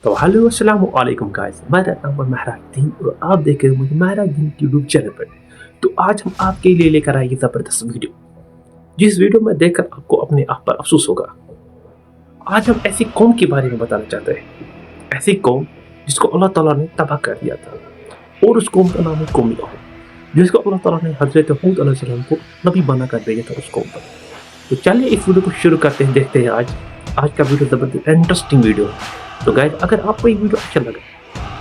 तो हेलो अस्सलाम वालेकुम गाइस, मेरा नाम है महराज और आप देख रहे हो मुझे महराज यूट्यूब चैनल पर। तो आज हम आपके लिए लेकर आए ज़बरदस्त वीडियो, जिस वीडियो में देखकर आपको अपने आप पर अफसोस होगा। आज हम ऐसी कौम के बारे में बताना चाहते हैं, ऐसी कौम जिसको अल्लाह ताला ने तबाह कर दिया था, और उस कौम का नाम है कौम नूह, जिसको अल्लाह ताला ने हज़रत हूद अलैहिस्सलाम को नबी बना कर भेजा था उस कौम पर। तो चलिए इस वीडियो को शुरू करते हैं, देखते हैं आज का वीडियो ज़बरदस्त इंटरेस्टिंग वीडियो है। तो गाइस, अगर आपको ये वीडियो अच्छा लगा,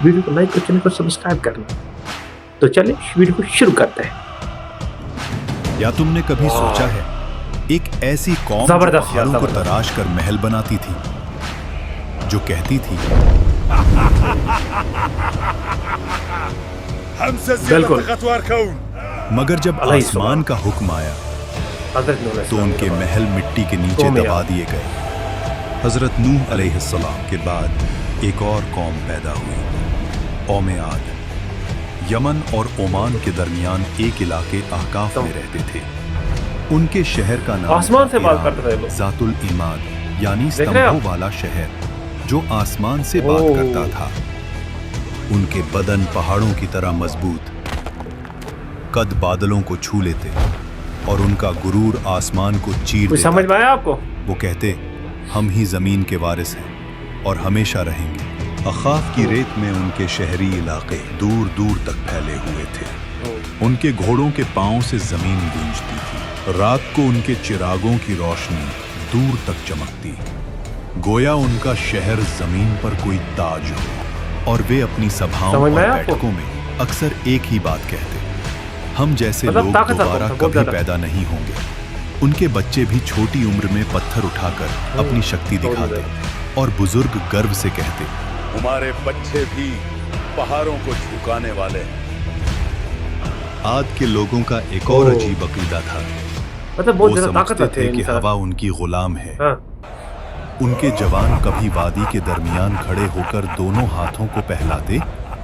वीडियो को लाइक और चैनल को सब्सक्राइब करना। तो चलिए वीडियो को शुरू करते हैं। या तुमने कभी सोचा है एक ऐसी कौम जो पहाड़ों को तराश कर महल बनाती थी, जो कहती थी हमसे ज्यादा ताकतवर कौन, मगर जब आसमान का हुक्म आया तो उनके महल मिट्टी के नीचे दबा दिए गए। हजरत नूह अलैहिस्सलाम के बाद एक और कौम पैदा हुई, कौम आद। यमन और ओमान के दरमियान एक इलाके अहकाफ में रहते थे। उनके शहर का नाम आसमान से बात करते थे लोग, जातुल इमाद, यानी स्तंभों वाला शहर जो आसमान से बात करता था। उनके बदन पहाड़ों की तरह मजबूत, कद बादलों को छू लेते और उनका गुरूर आसमान को चीर देता। समझ में आया आपको? वो कहते, हम ही जमीन के वारिस हैं और हमेशा रहेंगे। अखाफ की रेत में उनके शहरी इलाके दूर दूर तक फैले हुए थे। उनके घोड़ों के पांव से जमीन गूंजती थी। रात को उनके चिरागों की रोशनी दूर तक चमकती, गोया उनका शहर जमीन पर कोई ताज हो। और वे अपनी सभाओं और बैठकों में अक्सर एक ही बात कहते, हम जैसे लोग दोबारा कभी पैदा नहीं होंगे। उनके बच्चे भी छोटी उम्र में पत्थर उठाकर अपनी शक्ति दिखाते और बुजुर्ग गर्व से कहते, हमारे बच्चे भी पहाड़ों को झुकाने वाले हैं। आद के लोगों का एक और अजीब अकीदा था। वो समझते थे कि हवा उनकी गुलाम है। उनके जवान कभी वादी के दरमियान खड़े होकर दोनों हाथों को पहलाते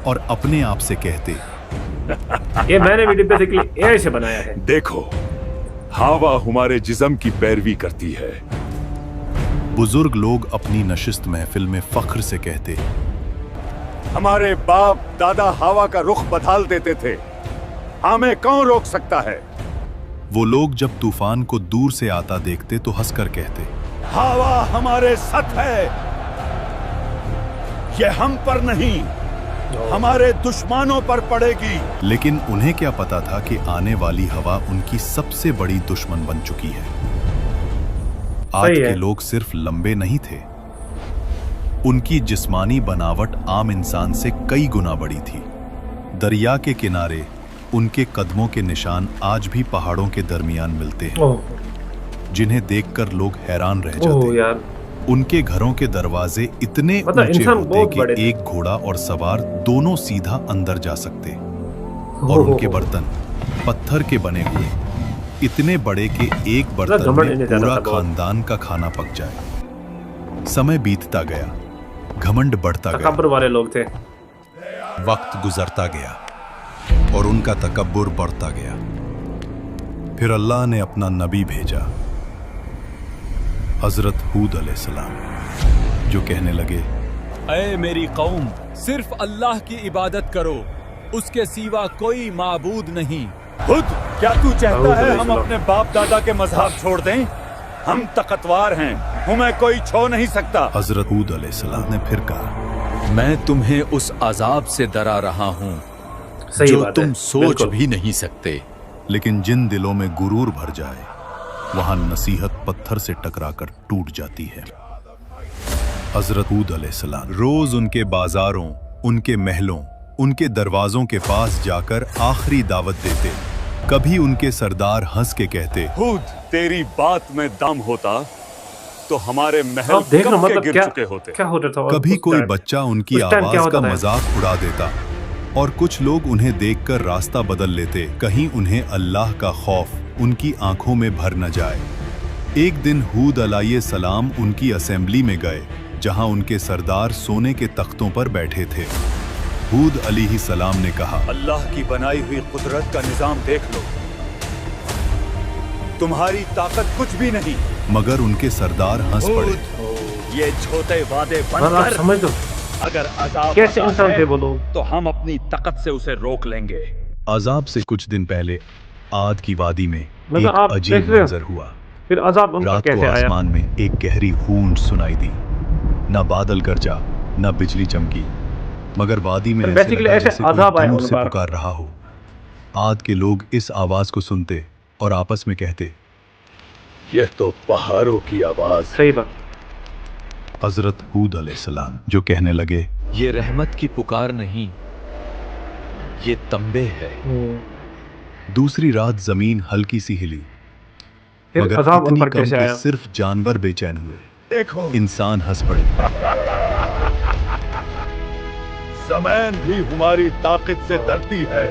और अपने आप से कहते, ये मैंने वीडियो बेसिकली एआई से बनाया है। देखो, हवा हमारे जिस्म की पैरवी करती है। बुजुर्ग लोग अपनी नशिस्त महफिल में फख्र से कहते, हमारे बाप दादा हवा का रुख बदल देते थे, हमें कौन रोक सकता है। वो लोग जब तूफान को दूर से आता देखते तो हंसकर कहते, हवा हमारे साथ है, ये हम पर नहीं हमारे दुश्मनों पर पड़ेगी। लेकिन उन्हें क्या पता था कि आने वाली हवा उनकी सबसे बड़ी दुश्मन बन चुकी है। आज के लोग सिर्फ लंबे नहीं थे, उनकी जिस्मानी बनावट आम इंसान से कई गुना बड़ी थी। दरिया के किनारे उनके कदमों के निशान आज भी पहाड़ों के दरमियान मिलते हैं, जिन्हें देखकर लोग हैरान रह जाते। उनके घरों के दरवाजे इतने ऊंचे होते कि एक घोड़ा और सवार दोनों सीधा अंदर जा सकते, और उनके बर्तन पत्थर के बने हुए, इतने बड़े कि एक बर्तन में पूरा खानदान का खाना पक जाए। समय बीतता गया, घमंड बढ़ता गया, वाले लोग थे। वक्त गुजरता गया और उनका तकब्बुर बढ़ता गया। फिर अल्लाह ने अपना नबी भेजा, हजरत हूद अलैहिस्सलाम, जो कहने लगे, ऐ मेरी कौम, सिर्फ अल्लाह की इबादत करो, उसके सिवा कोई माबूद नहीं। खुद क्या तू चाहता है हम अपने बाप दादा के मजहब छोड़ दें? हम ताकतवर हैं, हमें कोई छो नहीं सकता। हजरत हूद अलैहिस्सलाम ने फिर कहा, मैं तुम्हें उस अजाब से डरा रहा हूँ जो तुम सोच भी नहीं सकते। लेकिन जिन दिलों में गुरूर भर जाए, वहां नसीहत पत्थर से टकराकर टूट जाती है। हजरत हूद अलैहिस्सलाम रोज उनके बाजारों, उनके महलों, उनके दरवाजों के पास जाकर आखिरी दावत देते। कभी उनके सरदार हंस के कहते, हूद, तेरी बात में दम होता तो हमारे महल कब के गिर चुके होते। कभी कोई बच्चा उनकी आवाज का मजाक उड़ा देता और कुछ लोग उन्हें देखकर रास्ता बदल लेते, कहीं उन्हें अल्लाह का खौफ उनकी आंखों में भर न जाए। एक दिन हूद अलैहिस्सलाम उनकी असेंबली में गए, जहां उनके सरदार सोने के तख्तों पर बैठे थे। हूद अलैहिस्सलाम ने कहा, अल्लाह की बनाई हुई कुदरत का निजाम देख लो, तुम्हारी ताकत कुछ भी नहीं। मगर उनके सरदार हंस पड़े। ये छोटे वादे बनकर समझ लो, अगर अजाब कैसे आता इंसान है, थे वो लोग? तो हम अपनी ताकत से उसे रोक लेंगे। अजाब से कुछ दिन पहले आद की वादी में मतलब एक आप अजीब देख रहे हो? मंजर हुआ। फिर अजाब उनका रात को कैसे आया? आसमान में एक गहरी गूंज सुनाई दी। न बादल गरजा, न बिजली चमकी, मगर वादी में पर ऐसे basically लगा ऐसे जैसे कोई अजाब आया दूर उन से पर। पुकार रहा हो। आद के लोग इस आवाज को सुनते और आपस में कहते, यह तो पहाड़ों की आवाज। सही बात। हजरत हूद अलैहिस्सलाम जो कहने लगे, ये रहमत की पुकार नहीं, ये तंबे है। दूसरी रात जमीन हल्की सी हिली, फिर मगर अजाब उन इतनी पर कम कैसे कि आया? सिर्फ जानवर बेचैन हुए, देखो, इंसान हंस पड़े। ज़मीन भी हमारी ताकत से डरती है।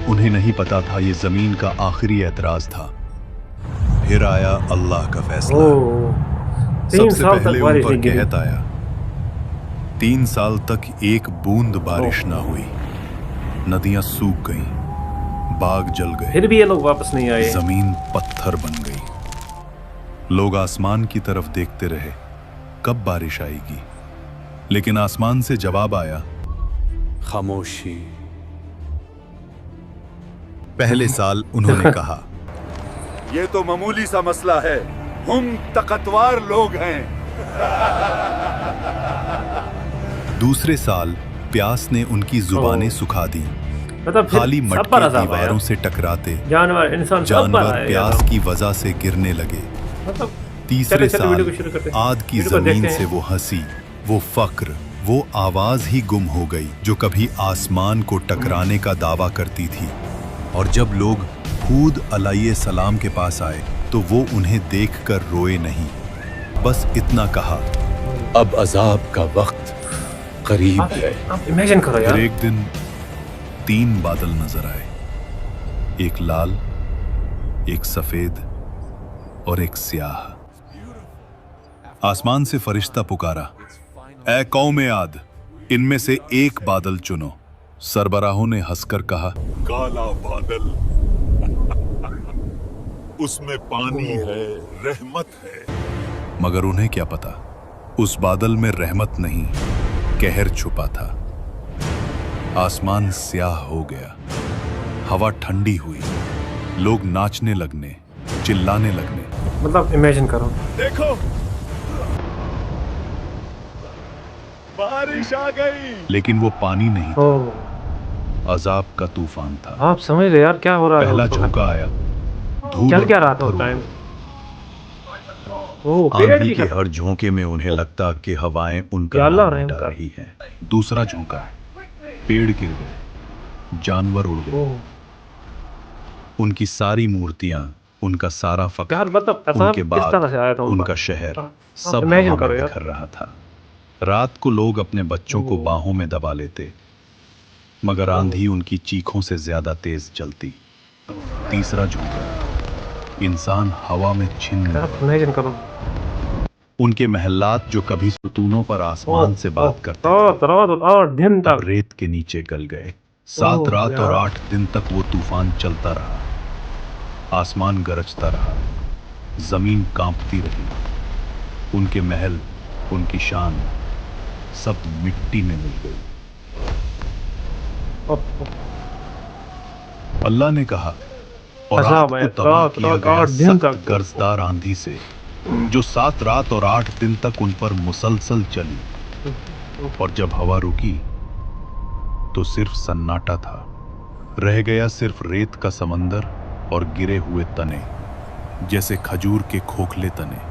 उन्हें नहीं पता था ये जमीन का आखिरी एतराज था। फिर आया अल्लाह का फैसला। ओह, 3 सबसे साल पहले तक उन बारिश पर नहीं गिरी। कहत आया। 3 साल तक एक बूंद बारिश ना हुई। नदियां सूख गईं, बाग जल गए, फिर भी ये लोग वापस नहीं आए। जमीन पत्थर बन गई। लोग आसमान की तरफ देखते रहे, कब बारिश आएगी। लेकिन आसमान से जवाब आया, खामोशी। पहले साल उन्होंने कहा, ये तो मामूली सा मसला है, हम ताकतवर लोग हैं। दूसरे साल प्यास ने उनकी जुबानें सुखा दी। मतलब फिर खाली सब पर मटके अजाब आया। दीवारों से टकराते, जानवर, इंसान सब पर जानवर आए। प्यास की वजह से गिरने लगे। मतलब तीसरे चले वीडियो को शुरू साल करते हैं। आद की वीडियो को जमीन देखते से हैं। वो हंसी, वो फक्र, वो आवाज ही गुम हो गई जो कभी आसमान को टकराने का दावा करती थी। और जब लोग हूद अलैहिस्सलाम के पास आए तो वो उन्हें देखकर रोए नहीं, बस इतना कहा, अब अजाब का वक्त करीब है। आप इमेजिन करो फिर यार। एक दिन 3 बादल नजर आए, एक लाल, एक सफेद और एक स्याह। आसमान से फरिश्ता पुकारा, ऐ कौमे आद, इनमें से एक बादल चुनो। सरबराहों ने हंसकर कहा, काला बादल, उसमें पानी है, रहमत है। मगर उन्हें क्या पता, उस बादल में रहमत नहीं, कहर छुपा था। आसमान स्याह हो गया, हवा ठंडी हुई, लोग नाचने लगने, चिल्लाने लगने। मतलब इमेजिन करो। देखो, बारिश आ गई। लेकिन वो पानी नहीं था, ओह, अजाब का तूफान था। आप समझ रहे यार क्या हो रहा है? पहला उस वक्त? झोंका आया, धूल चल और क्या रहा था पत्थर उस टाइम? उड़े। ओह, पेड़ आंधी भी के था। हर झोंके में उन्हें लगता कि हवाएं उनका या अल्लाह नाम रहम मिटा कर। रही हैं। दूसरा झोंका, पेड़ गिर गए, जानवर उड़ गए, ओह, उनकी सारी मूर्तियां, उनका सारा फक्र, यार मतलब अजाब उनके किस बाद तरह से आया था उन उनका पर? शहर, आप सब imagine हवा करो में यार। बिखर रहा था। रात को लोग अपने बच्चों को बाहों में दबा लेते, मगर आंधी उनकी चीखों से ज्यादा तेज चलती। तीसरा झोंका, इंसान हवा में छिन गए। आप इमेजिन करो। उनके महल्लात जो कभी सुतूनों पर आसमान से बात करते थे, रात और दिन तब तक। रेत के नीचे गल गए। 7 रात और यार। 8 दिन तक वो तूफान चलता रहा। आसमान गरजता रहा, जमीन कांपती रही। उनके महल, उनकी शान, सब मिट्टी में मिल गई। अल्लाह ने कहा, और रात अजाब को है, तबाह रात किया और गया 8 दिन सख्त तक। गर्जदार आंधी से, जो 7 रात और 8 दिन तक उन पर मुसलसल चली। और जब हवा रुकी तो सिर्फ सन्नाटा था। रह गया सिर्फ रेत का समंदर और गिरे हुए तने, जैसे खजूर के खोखले तने।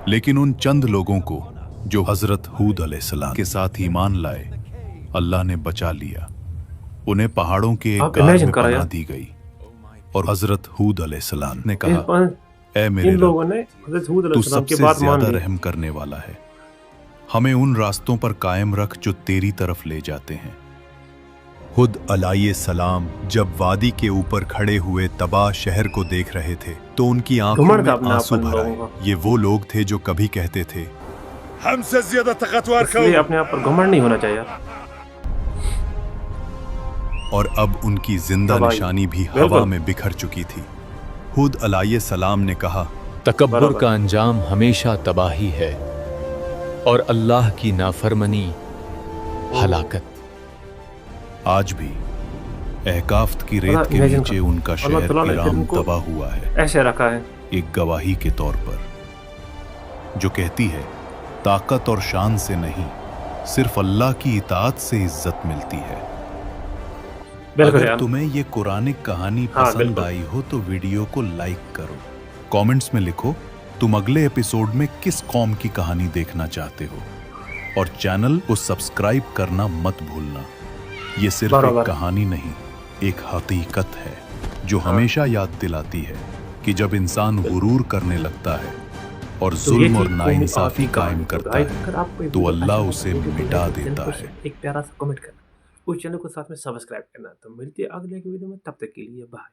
लेकिन उन चंद लोगों को जो हजरत हूद अलैहिस्सलाम के साथ ईमान लाए, अल्लाह ने बचा लिया। उन्हें पहाड़ों के एक आप गार imagine में करो पनाह यार। दी गई। और हजरत हूद अलैहिस्सलाम ने कहा, ऐ इन मेरे रब, लोगों ने हज़रत हूद तू अलैहिस्सलाम की सबसे बात मान ज्यादा ली। रहम करने वाला है। हमें उन रास्तों पर कायम रख जो तेरी तरफ ले जाते हैं। हुद अलैहिस्सलाम जब वादी के ऊपर खड़े हुए तबाह शहर को देख रहे थे तो उनकी आंखों घमंड था में अपने आंसू आप पर भर आए। लोगों का। ये वो लोग थे जो कभी कहते थे, हमसे ज्यादा ताकतवर इसलिए कौन? अपने आप पर घमंड नहीं होना चाहिए यार। और अब उनकी जिंदा तबाही। निशानी भी बिल्कुल। हवा में बिखर चुकी थी। हुद अलैहिस्सलाम ने कहा, तकब्बुर का अंजाम हमेशा तबाही है और अल्लाह की नाफरमानी हलाकत। आज भी अहकाफ्त की रेत के नीचे उनका शहर इराम दबा हुआ है, ऐसे रखा है एक गवाही के तौर पर, जो कहती है ताकत और शान से नहीं, सिर्फ अल्लाह की इताअत से इज्जत मिलती है। अगर तुम्हें ये कुरानिक कहानी पसंद आई हो तो वीडियो को लाइक करो, कमेंट्स में लिखो तुम अगले एपिसोड में किस कौम की कहानी देखना चाहते हो, और चैनल को सब्सक्राइब करना मत भूलना। ये सिर्फ एक कहानी नहीं, एक हकीकत है जो हमेशा याद दिलाती है कि जब इंसान गुरूर करने लगता है और जुल्म और नाइंसाफी कायम करता है तो अल्लाह उसे मिटा देता है। एक प्यारा सा कमेंट करना, उस चैनल को साथ में सब्सक्राइब करना। तो मिलते हैं अगले वीडियो में, तब तक के लिए बाय।